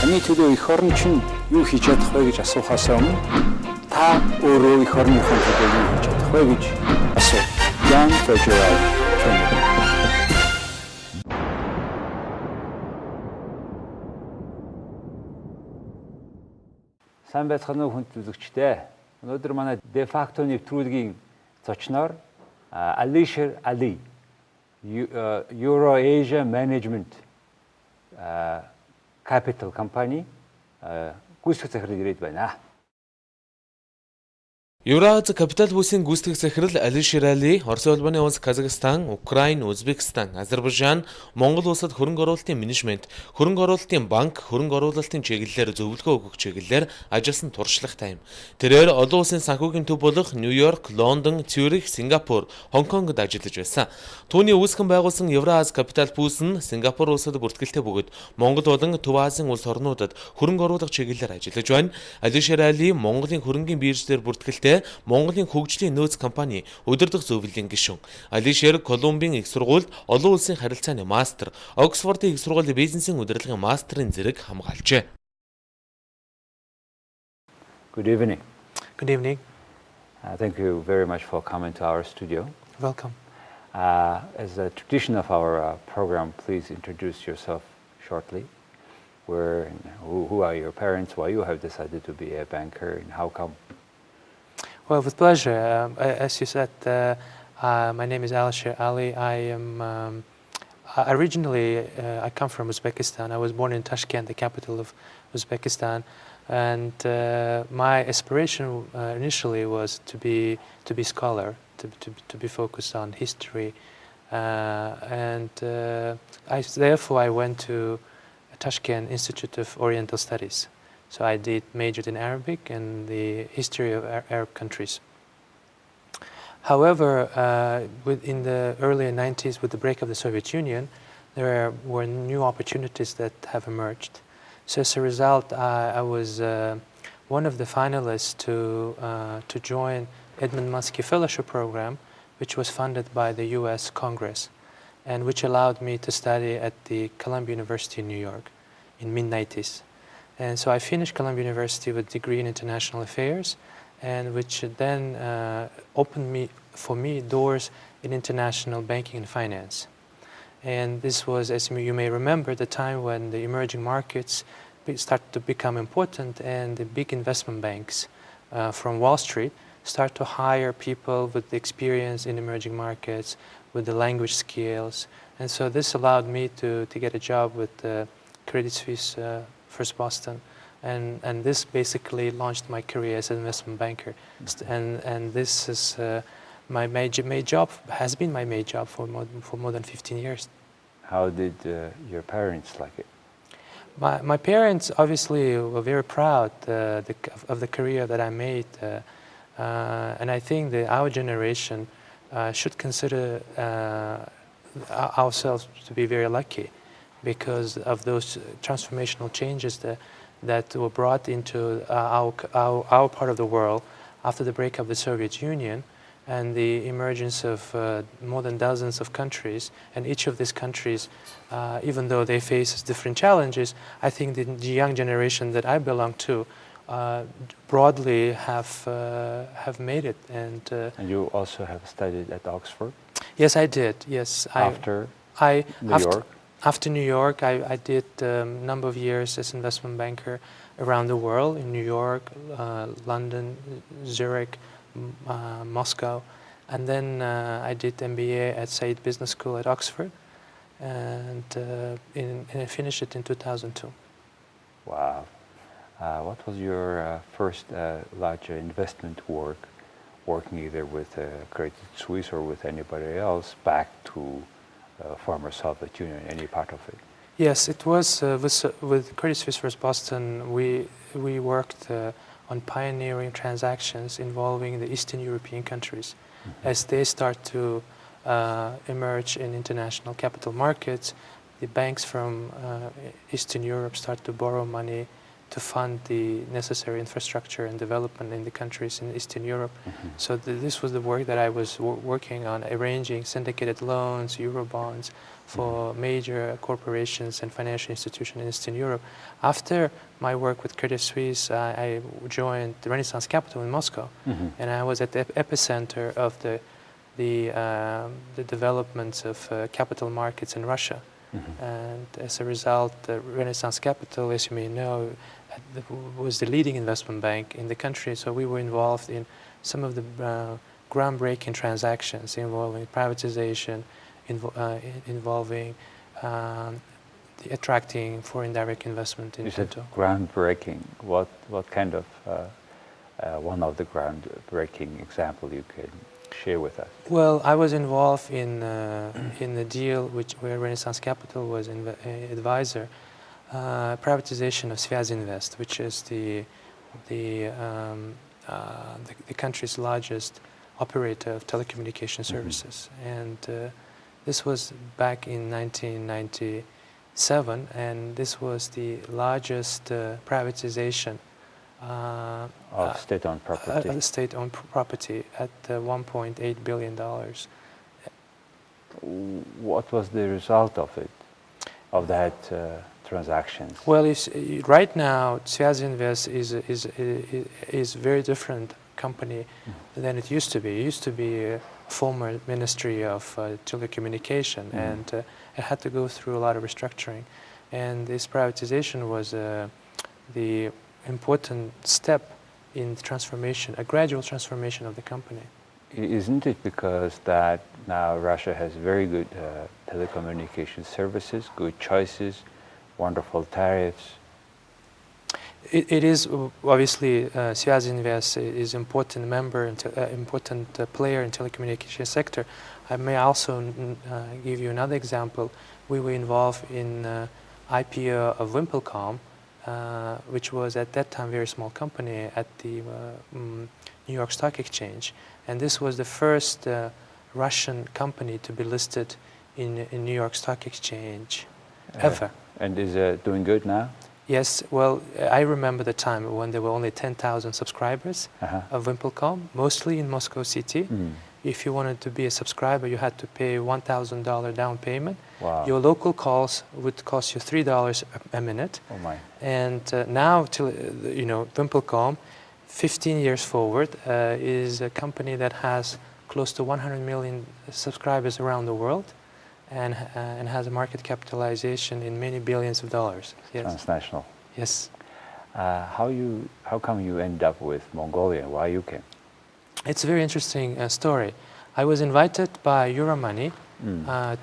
Таны төлөө эх орн чинь юу хийж чадах вэ гэж асуухаас өмнө та өөрөө эх орныхон төлөө юу хийж чадах вэ гэж асуу. Young Federal Training. Сайн байцгаана уу хүнд үзэгчдээ. Өнөөдөр манай defacto нэвтрүүлгийн зочноор Alisher Ali, Eurasia Management Capital Company гүйцэтгэх захирал ирээд байна. Eurasia Capital бүсийн гүйцэтгэх захирал Alisher Ali, Оросын улбаны улс Казахстан, Украин, Узбекистан, Азербайджан, Монгол улсад хөрөнгө оруулалтын менежмент, хөрөнгө оруулалтын банк, хөрөнгө оруулалтын чиглэлээр зөвлөгөө өгөх чиглэлээр ажилласан туршлагатай юм. Тэрээр олон улсын санхүүгийн төв болох Нью-Йорк, Лондон, Цюрих, Сингапур, Хонконгод ажиллаж байсан. Түүний үүсгэн байгуулсан Eurasia Capital бүс нь Сингапур улсад бүртгэлтэй бөгөөд Монгол болон Төв Азийн улс орнуудад хөрөнгө оруулах чиглэлээр ажиллаж байна. Alisher Ali Монголын хөрөнгийн биржлэр бүртгэлтэй Монголын хөгжлийн нөөц компани удирдах зөвлөлийн гишүүн. Alisher Колумбийн их сургуульд олон улсын харилцааны мастер, Оксфордын их сургуулийн бизнесийн удирдлагын мастерын зэрэг хамгаалжээ. Good evening. Good evening. Thank you very much for coming to our studio. Welcome. As a tradition of our program, please introduce yourself shortly. Who are your parents? Why you have decided to be a banker, and how come? Well, with pleasure. As you said, my name is Alisher Ali. I am originally I come from Uzbekistan. I was born in Tashkent, the capital of Uzbekistan, and my aspiration initially was to be scholar, to be focused on history, and therefore I went to Tashkent Institute of Oriental Studies. So I majored in Arabic and the history of Arab countries. However, in the early 90s, with the break of the Soviet Union, there were new opportunities that have emerged. So as a result, I was one of the finalists to join Edmund Muskie Fellowship Program, which was funded by the U.S. Congress, and which allowed me to study at the Columbia University in New York in mid-90s. And so I finished Columbia University with a degree in international affairs, and which then opened for me doors in international banking and finance. And this was, as you may remember, the time when the emerging markets started to become important, and the big investment banks from Wall Street start to hire people with the experience in emerging markets, with the language skills. And so this allowed me to get a job with Credit Suisse, First Boston, and this basically launched my career as an investment banker. And this is my main job, has been my main job for more than 15 years. How did your parents like it? My parents obviously were very proud of the career that I made, and I think that our generation should consider ourselves to be very lucky, because of those transformational changes that were brought into our part of the world after the break of the Soviet Union and the emergence of more than dozens of countries. And each of these countries, even though they face different challenges, I think the young generation that I belong to broadly have made it. And you also have studied at Oxford? Yes, I did. Yes. After New York? After New York, I did a number of years as investment banker around the world, in New York, London, Zurich, Moscow. And then I did MBA at Said Business School at Oxford, and I finished it in 2002. Wow. What was your first large investment working either with Credit Suisse or with anybody else back to former Soviet Union, any part of it? Yes, it was with Credit Suisse First Boston. We worked on pioneering transactions involving the Eastern European countries, as they start to emerge in international capital markets. The banks from Eastern Europe start to borrow money to fund the necessary infrastructure and development in the countries in Eastern Europe. So this was the work that I was working on, arranging syndicated loans, Eurobonds for major corporations and financial institutions in Eastern Europe. After my work with Credit Suisse, I joined the Renaissance Capital in Moscow, and I was at the epicenter of the developments of capital markets in Russia. And as a result, the Renaissance Capital, as you may know, was the leading investment bank in the country. So we were involved in some of the groundbreaking transactions involving privatization, involving attracting foreign direct investment into. You said groundbreaking. What kind of one of the groundbreaking example you can share with us? Well, I was involved in a deal where Renaissance Capital was an advisor, privatization of Svyaz-Invest, which is the country's largest operator of telecommunication services. And this was back in 1997, and this was the largest privatization of state-owned property. State-owned property at $1.8 billion. What was the result of it, of that transactions? Well, right now, Svyaz-Invest is a very different company than it used to be. It used to be a former Ministry of Telecommunication, and it had to go through a lot of restructuring. And this privatization was the important step in the transformation, a gradual transformation of the company. Isn't it because that now Russia has very good telecommunication services, good choices, wonderful tariffs? It is obviously Svyaz-Invest is important member, important player in telecommunication sector. I may also give you another example. We were involved in IPO of Wimpelcom, which was at that time a very small company at the New York Stock Exchange. And this was the first Russian company to be listed in New York Stock Exchange ever. And is it doing good now? Yes, well, I remember the time when there were only 10,000 subscribers of Wimpelcom, mostly in Moscow city. If you wanted to be a subscriber, you had to pay $1,000 down payment. Wow. Your local calls would cost you $3 a minute. Oh my! And now, Wimpelcom, 15 years forward, is a company that has close to 100 million subscribers around the world, and has a market capitalization in many billions of dollars. Yes. Transnational. Yes. How come you end up with Mongolia? Why you came? It's a very interesting story. I was invited by Euromoney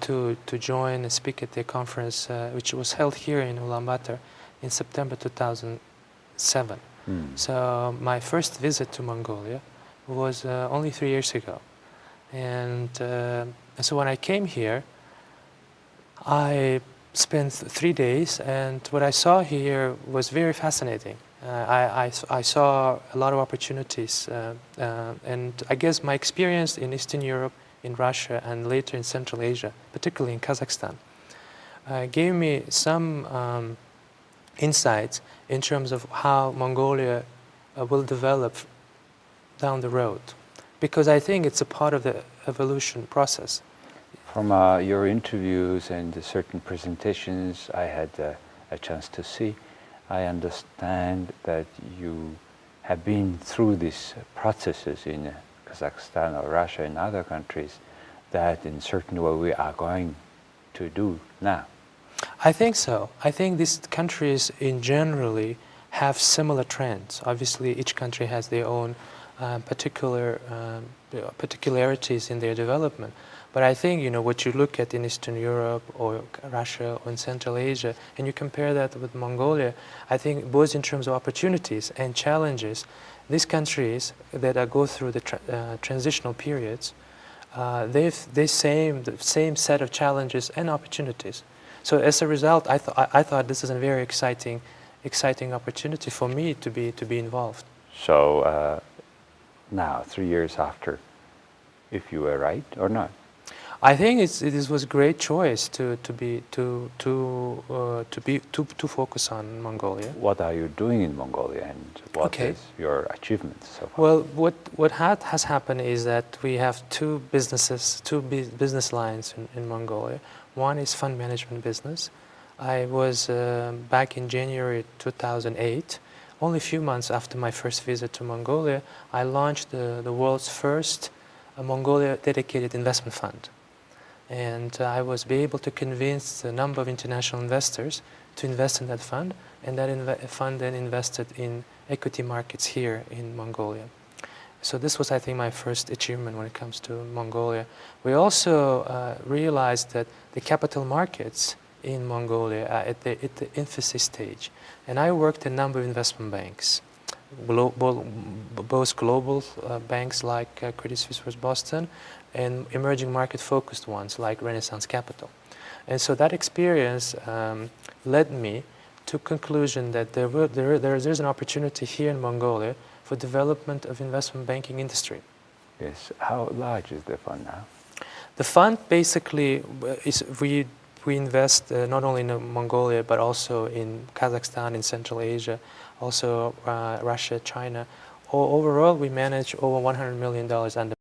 to join and speak at the conference, which was held here in Ulaanbaatar in September 2007. So my first visit to Mongolia was only 3 years ago. And so when I came here, I spent 3 days, and what I saw here was very fascinating. I saw a lot of opportunities, and I guess my experience in Eastern Europe, in Russia, and later in Central Asia, particularly in Kazakhstan, gave me some insights in terms of how Mongolia will develop down the road, because I think it's a part of the evolution process. From your interviews and certain presentations I had a chance to see, I understand that you have been through these processes in Kazakhstan or Russia and other countries that in certain way we are going to do now. I think so. I think these countries in generally have similar trends. Obviously, each country has their own particularities in their development. But I think, what you look at in Eastern Europe or Russia or in Central Asia, and you compare that with Mongolia, I think both in terms of opportunities and challenges, these countries that go through the transitional periods, they have the same set of challenges and opportunities. So as a result, I thought this is a very exciting opportunity for me to be involved. So now, 3 years after, if you were right or not? I think it was a great choice to focus on Mongolia. What are you doing in Mongolia, and what is your achievements so far? Well, what has happened is that we have two business lines in Mongolia. One is fund management business. I was back in January 2008, only a few months after my first visit to Mongolia, I launched the world's first Mongolia dedicated investment fund. And I was able to convince a number of international investors to invest in that fund, and that fund then invested in equity markets here in Mongolia. So this was, I think, my first achievement when it comes to Mongolia. We also realized that the capital markets in Mongolia are at the infancy stage. And I worked in a number of investment banks, both global banks like Credit Suisse First Boston, and emerging market-focused ones like Renaissance Capital. And so that experience led me to conclusion that there's an opportunity here in Mongolia for development of investment banking industry. Yes. How large is the fund now? The fund basically is we invest not only in Mongolia but also in Kazakhstan, in Central Asia, also Russia, China. Overall, we manage over $100 million under